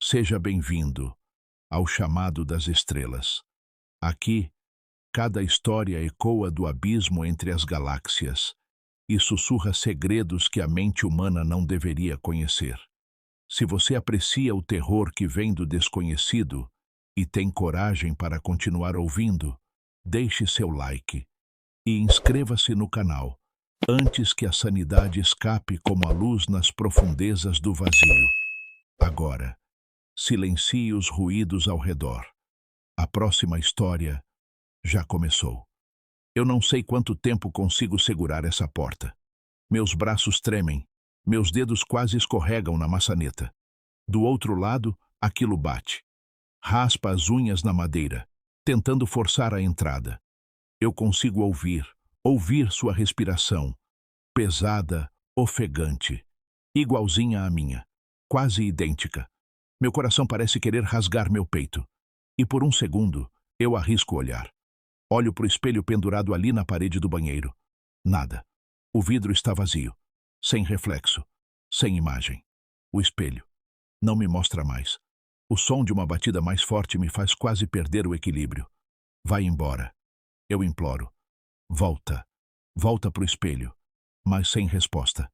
Seja bem-vindo ao chamado das estrelas. Aqui, cada história ecoa do abismo entre as galáxias e sussurra segredos que a mente humana não deveria conhecer. Se você aprecia o terror que vem do desconhecido e tem coragem para continuar ouvindo, deixe seu like e inscreva-se no canal antes que a sanidade escape como a luz nas profundezas do vazio. Agora, silencie os ruídos ao redor. A próxima história já começou. Eu não sei quanto tempo consigo segurar essa porta. Meus braços tremem, meus dedos quase escorregam na maçaneta. Do outro lado, aquilo bate. Raspa as unhas na madeira, tentando forçar a entrada. Eu consigo ouvir sua respiração, pesada, ofegante, igualzinha à minha, quase idêntica. Meu coração parece querer rasgar meu peito. E por um segundo, eu arrisco olhar. Olho para o espelho pendurado ali na parede do banheiro. Nada. O vidro está vazio, sem reflexo, sem imagem. O espelho não me mostra mais. O som de uma batida mais forte me faz quase perder o equilíbrio. Vai embora. Eu imploro. Volta. Volta para o espelho. Mas sem resposta.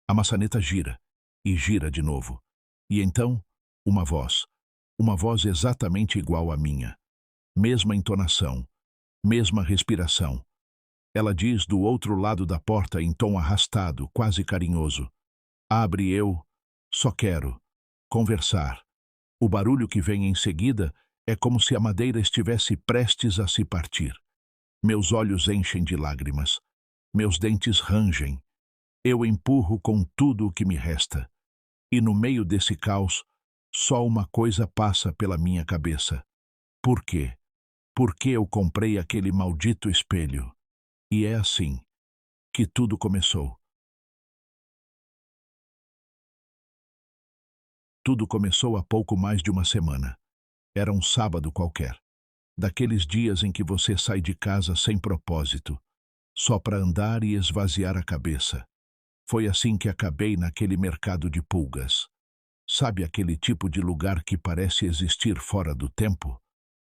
A maçaneta gira. E gira de novo. E então, uma voz exatamente igual à minha. Mesma entonação. Mesma respiração. Ela diz do outro lado da porta em tom arrastado, quase carinhoso. Abre, eu só quero conversar. O barulho que vem em seguida é como se a madeira estivesse prestes a se partir. Meus olhos enchem de lágrimas. Meus dentes rangem. Eu empurro com tudo o que me resta. E no meio desse caos, só uma coisa passa pela minha cabeça. Por quê? Por que eu comprei aquele maldito espelho? E é assim que tudo começou. Tudo começou há pouco mais de uma semana. Era um sábado qualquer. Daqueles dias em que você sai de casa sem propósito, só para andar e esvaziar a cabeça. Foi assim que acabei naquele mercado de pulgas. Sabe aquele tipo de lugar que parece existir fora do tempo?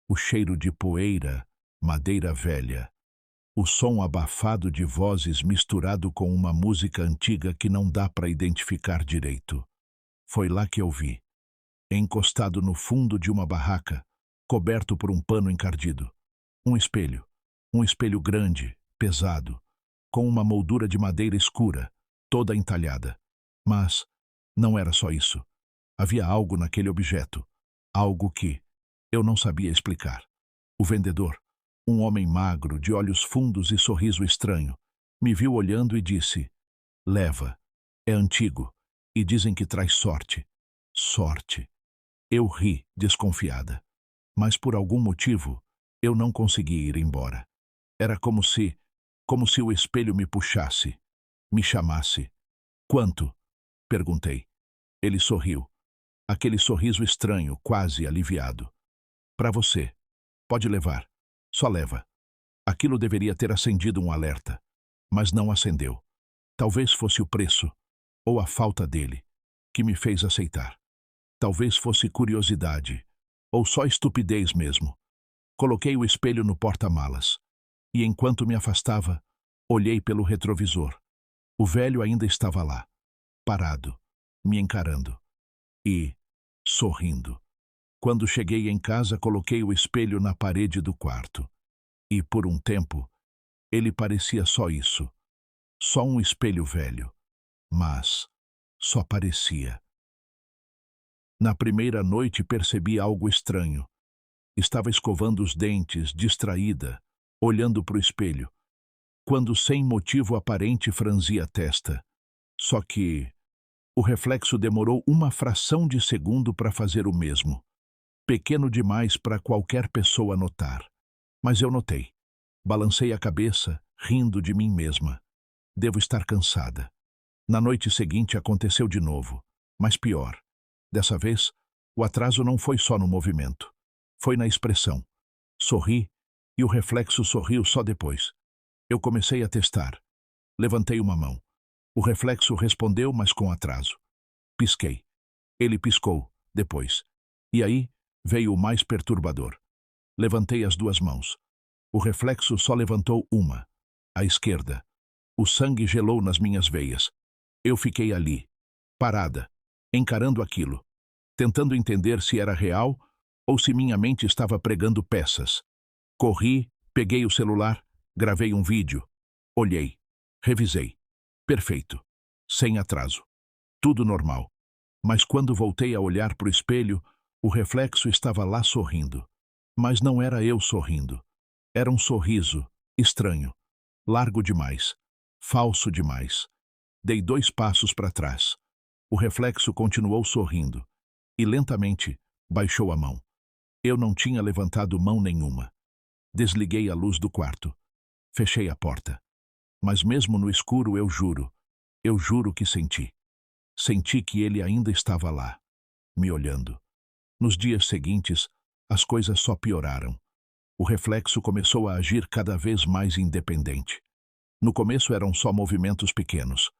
O cheiro de poeira, madeira velha. O som abafado de vozes misturado com uma música antiga que não dá para identificar direito. Foi lá que eu vi, encostado no fundo de uma barraca, coberto por um pano encardido. Um espelho grande, pesado, com uma moldura de madeira escura, toda entalhada. Mas não era só isso. Havia algo naquele objeto, algo que eu não sabia explicar. O vendedor, um homem magro, de olhos fundos e sorriso estranho, me viu olhando e disse: "Leva, é antigo, e dizem que traz sorte." Sorte. Eu ri, desconfiada. Mas por algum motivo, eu não consegui ir embora. Era como se o espelho me puxasse, me chamasse. "Quanto?" perguntei. Ele sorriu. Aquele sorriso estranho, quase aliviado. "Para você. Pode levar. Só leva." Aquilo deveria ter acendido um alerta, mas não acendeu. Talvez fosse o preço, ou a falta dele, que me fez aceitar. Talvez fosse curiosidade, ou só estupidez mesmo. Coloquei o espelho no porta-malas, e enquanto me afastava, olhei pelo retrovisor. O velho ainda estava lá, parado, me encarando. E sorrindo. Quando cheguei em casa, coloquei o espelho na parede do quarto. E, por um tempo, ele parecia só isso. Só um espelho velho. Mas só parecia. Na primeira noite percebi algo estranho. Estava escovando os dentes, distraída, olhando para o espelho, quando sem motivo aparente franzi a testa. Só que o reflexo demorou uma fração de segundo para fazer o mesmo. Pequeno demais para qualquer pessoa notar. Mas eu notei. Balancei a cabeça, rindo de mim mesma. Devo estar cansada. Na noite seguinte aconteceu de novo, mas pior. Dessa vez, o atraso não foi só no movimento. Foi na expressão. Sorri, e o reflexo sorriu só depois. Eu comecei a testar. Levantei uma mão. O reflexo respondeu, mas com atraso. Pisquei. Ele piscou, depois. E aí veio o mais perturbador. Levantei as duas mãos. O reflexo só levantou uma, a esquerda. O sangue gelou nas minhas veias. Eu fiquei ali, parada, encarando aquilo, tentando entender se era real ou se minha mente estava pregando peças. Corri, peguei o celular, gravei um vídeo, olhei, revisei. Perfeito. Sem atraso. Tudo normal. Mas quando voltei a olhar para o espelho, o reflexo estava lá sorrindo. Mas não era eu sorrindo. Era um sorriso, estranho, largo demais, falso demais. Dei 2 passos para trás. O reflexo continuou sorrindo. E lentamente, baixou a mão. Eu não tinha levantado mão nenhuma. Desliguei a luz do quarto. Fechei a porta. Mas mesmo no escuro eu juro que senti. Senti que ele ainda estava lá, me olhando. Nos dias seguintes, as coisas só pioraram. O reflexo começou a agir cada vez mais independente. No começo eram só movimentos pequenos.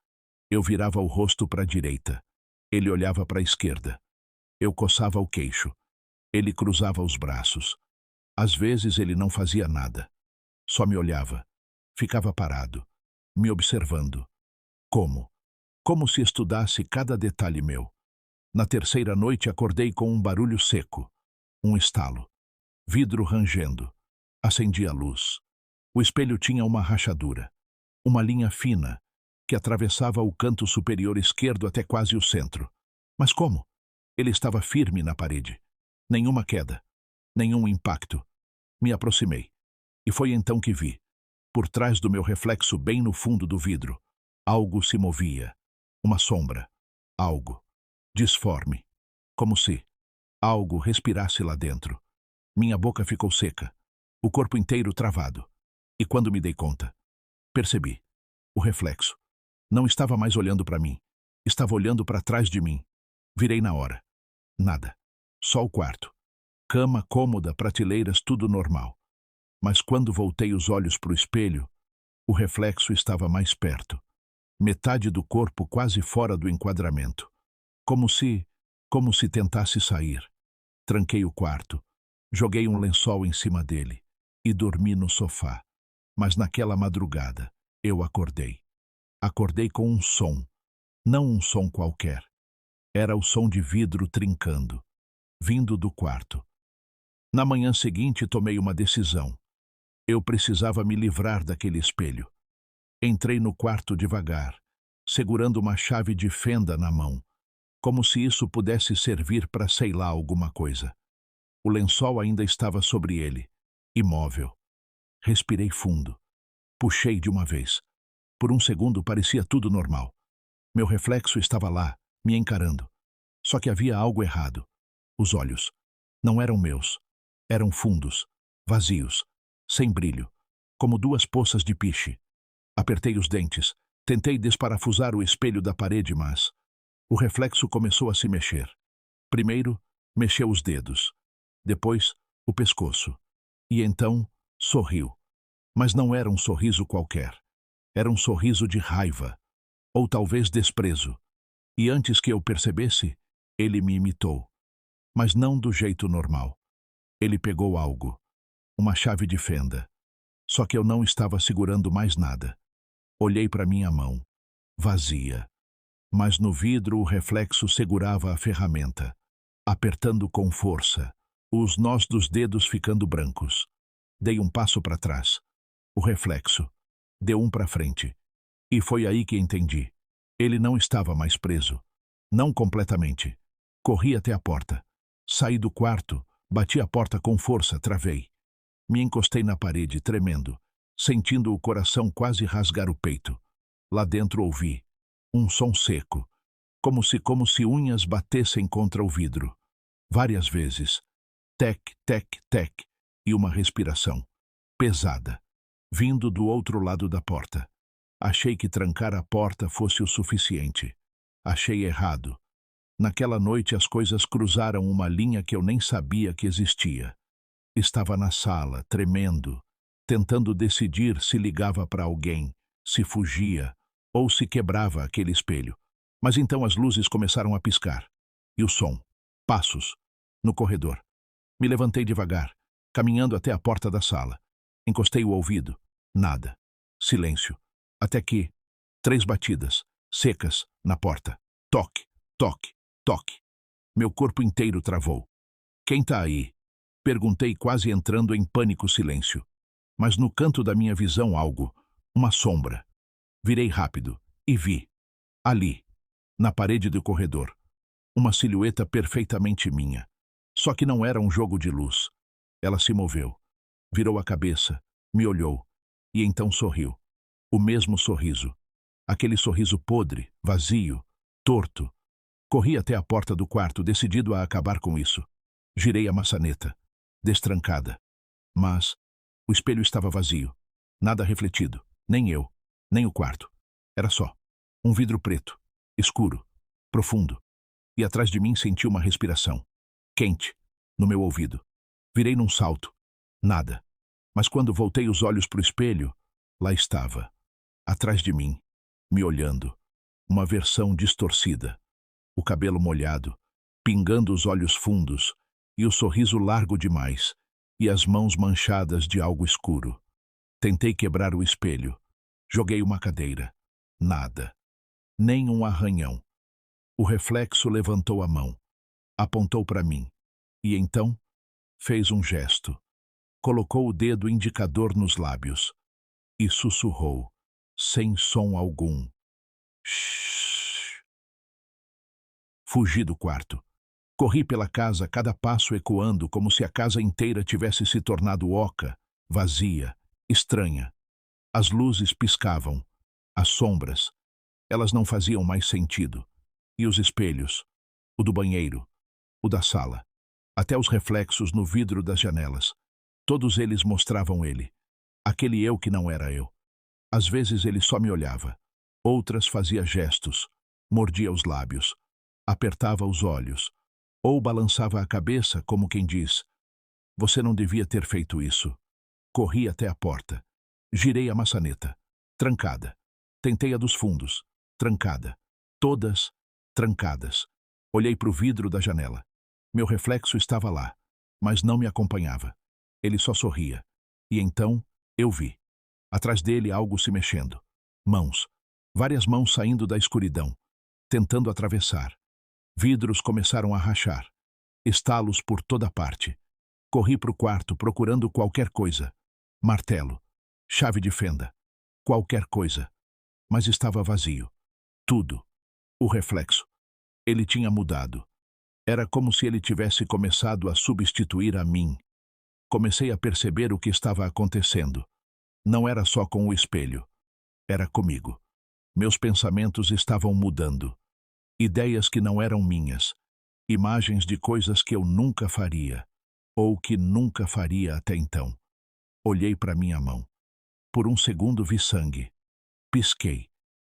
Eu virava o rosto para a direita. Ele olhava para a esquerda. Eu coçava o queixo. Ele cruzava os braços. Às vezes ele não fazia nada. Só me olhava. Ficava parado, me observando. Como? Como se estudasse cada detalhe meu. Na terceira noite acordei com um barulho seco. Um estalo. Vidro rangendo. Acendi a luz. O espelho tinha uma rachadura. Uma linha fina, que atravessava o canto superior esquerdo até quase o centro. Mas como? Ele estava firme na parede. Nenhuma queda. Nenhum impacto. Me aproximei. E foi então que vi, por trás do meu reflexo bem no fundo do vidro, algo se movia. Uma sombra. Algo. Disforme. Como se algo respirasse lá dentro. Minha boca ficou seca. O corpo inteiro travado. E quando me dei conta, percebi. O reflexo. Não estava mais olhando para mim. Estava olhando para trás de mim. Virei na hora. Nada. Só o quarto. Cama, cômoda, prateleiras, tudo normal. Mas quando voltei os olhos para o espelho, o reflexo estava mais perto. Metade do corpo quase fora do enquadramento. Como se tentasse sair. Tranquei o quarto. Joguei um lençol em cima dele. E dormi no sofá. Mas naquela madrugada, eu acordei. Acordei com um som. Não um som qualquer. Era o som de vidro trincando. Vindo do quarto. Na manhã seguinte, tomei uma decisão. Eu precisava me livrar daquele espelho. Entrei no quarto devagar, segurando uma chave de fenda na mão, como se isso pudesse servir para sei lá alguma coisa. O lençol ainda estava sobre ele, imóvel. Respirei fundo. Puxei de uma vez. Por um segundo parecia tudo normal. Meu reflexo estava lá, me encarando. Só que havia algo errado. Os olhos. Não eram meus. Eram fundos, vazios, sem brilho, como 2 poças de piche. Apertei os dentes. Tentei desparafusar o espelho da parede, mas o reflexo começou a se mexer. Primeiro, mexeu os dedos. Depois, o pescoço. E então, sorriu. Mas não era um sorriso qualquer. Era um sorriso de raiva. Ou talvez desprezo. E antes que eu percebesse, ele me imitou. Mas não do jeito normal. Ele pegou algo. Uma chave de fenda. Só que eu não estava segurando mais nada. Olhei para minha mão. Vazia. Mas no vidro o reflexo segurava a ferramenta, apertando com força, os nós dos dedos ficando brancos. Dei um passo para trás. O reflexo. Deu um para frente. E foi aí que entendi. Ele não estava mais preso. Não completamente. Corri até a porta. Saí do quarto, bati a porta com força, travei. Me encostei na parede, tremendo, sentindo o coração quase rasgar o peito. Lá dentro ouvi um som seco, como se unhas batessem contra o vidro. Várias vezes. Tec, tec, tec. E uma respiração. Pesada. Vindo do outro lado da porta. Achei que trancar a porta fosse o suficiente. Achei errado. Naquela noite as coisas cruzaram uma linha que eu nem sabia que existia. Estava na sala, tremendo, tentando decidir se ligava para alguém, se fugia ou se quebrava aquele espelho. Mas então as luzes começaram a piscar. E o som. Passos. no corredor. Me levantei devagar, caminhando até a porta da sala. Encostei o ouvido. Nada. Silêncio. Até que 3 batidas, secas, na porta. Toque, toque, toque. Meu corpo inteiro travou. Quem tá aí? Perguntei, quase entrando em pânico silêncio. Mas no canto da minha visão algo, uma sombra. Virei rápido e vi, ali, na parede do corredor, uma silhueta perfeitamente minha. Só que não era um jogo de luz. Ela se moveu, virou a cabeça, me olhou e então sorriu. O mesmo sorriso. Aquele sorriso podre, vazio, torto. Corri até a porta do quarto, decidido a acabar com isso. Girei a maçaneta, destrancada. Mas o espelho estava vazio. Nada refletido. Nem eu, nem o quarto. Era só um vidro preto, escuro, profundo. E atrás de mim senti uma respiração, quente, no meu ouvido. Virei num salto. Nada. Mas quando voltei os olhos para o espelho, lá estava, atrás de mim, me olhando. Uma versão distorcida. O cabelo molhado, pingando os olhos fundos, e o sorriso largo demais, e as mãos manchadas de algo escuro. Tentei quebrar o espelho. Joguei uma cadeira. Nada. Nem um arranhão. O reflexo levantou a mão, apontou para mim, e então fez um gesto. Colocou o dedo indicador nos lábios e sussurrou, sem som algum. Shhh. Fugi do quarto. Corri pela casa, cada passo ecoando como se a casa inteira tivesse se tornado oca, vazia, estranha. As luzes piscavam, as sombras, elas não faziam mais sentido. E os espelhos, o do banheiro, o da sala, até os reflexos no vidro das janelas, todos eles mostravam ele, aquele eu que não era eu. Às vezes ele só me olhava, outras fazia gestos, mordia os lábios, apertava os olhos, ou balançava a cabeça como quem diz, você não devia ter feito isso. Corri até a porta, girei a maçaneta, trancada. Tentei a dos fundos, trancada. Todas trancadas. Olhei para o vidro da janela. Meu reflexo estava lá, mas não me acompanhava. Ele só sorria. E então eu vi. Atrás dele algo se mexendo. Mãos. Várias mãos saindo da escuridão, tentando atravessar. Vidros começaram a rachar. Estalos por toda parte. Corri para o quarto procurando qualquer coisa. Martelo. Chave de fenda. Qualquer coisa. Mas estava vazio. Tudo. O reflexo. Ele tinha mudado. Era como se ele tivesse começado a substituir a mim. Comecei a perceber o que estava acontecendo. Não era só com o espelho. Era comigo. Meus pensamentos estavam mudando. Ideias que não eram minhas. Imagens de coisas que eu nunca faria. Ou que nunca faria até então. Olhei para minha mão. Por um segundo vi sangue. Pisquei.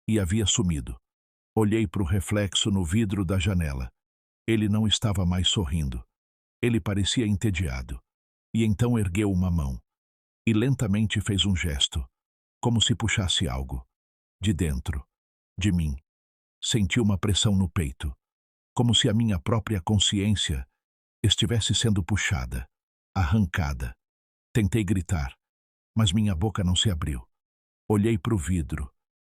E havia sumido. Olhei para o reflexo no vidro da janela. Ele não estava mais sorrindo. Ele parecia entediado. E então ergueu uma mão. E lentamente fez um gesto. Como se puxasse algo. De dentro. De mim. Senti uma pressão no peito. Como se a minha própria consciência estivesse sendo puxada. Arrancada. Tentei gritar. Mas minha boca não se abriu. Olhei para o vidro.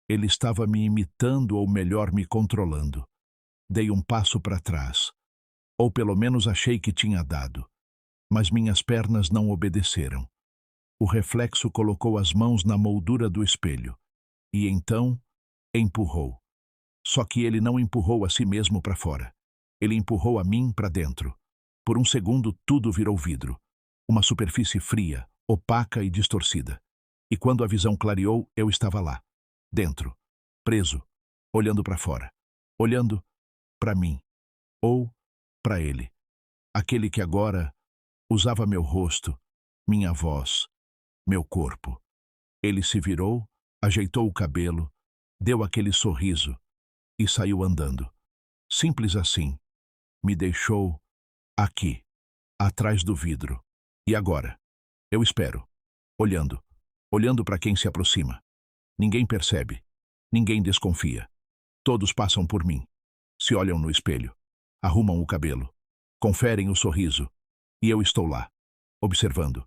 Ele estava me imitando ou melhor me controlando. Dei um passo para trás. Ou pelo menos achei que tinha dado. Mas minhas pernas não obedeceram. O reflexo colocou as mãos na moldura do espelho. E então, empurrou. Só que ele não empurrou a si mesmo para fora. Ele empurrou a mim para dentro. Por um segundo, tudo virou vidro. Uma superfície fria, opaca e distorcida. E quando a visão clareou, eu estava lá. Dentro, preso, olhando para fora, olhando para mim, ou para ele, aquele que agora usava meu rosto, minha voz, meu corpo. Ele se virou, ajeitou o cabelo, deu aquele sorriso e saiu andando. Simples assim. Me deixou aqui, atrás do vidro. E agora? Eu espero, olhando para quem se aproxima. Ninguém percebe. Ninguém desconfia. Todos passam por mim. Se olham no espelho. Arrumam o cabelo. Conferem o sorriso. E eu estou lá, observando,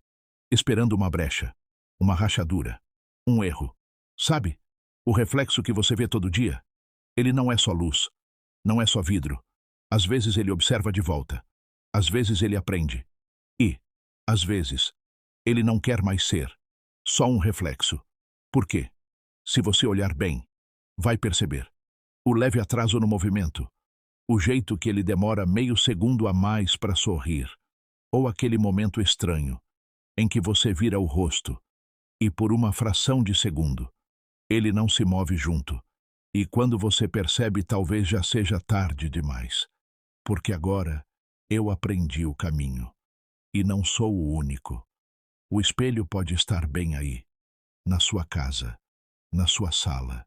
esperando uma brecha, uma rachadura, um erro. Sabe? O reflexo que você vê todo dia? Ele não é só luz, não é só vidro. Às vezes ele observa de volta. Às vezes ele aprende. E, às vezes, ele não quer mais ser. Só um reflexo. Por quê? Se você olhar bem, vai perceber. O leve atraso no movimento. O jeito que ele demora meio segundo a mais para sorrir. Ou aquele momento estranho, em que você vira o rosto, e por uma fração de segundo, ele não se move junto. E quando você percebe, talvez já seja tarde demais. Porque agora eu aprendi o caminho. E não sou o único. O espelho pode estar bem aí, na sua casa, na sua sala,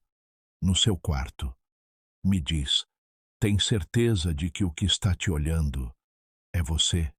no seu quarto. Me diz, tem certeza de que o que está te olhando é você?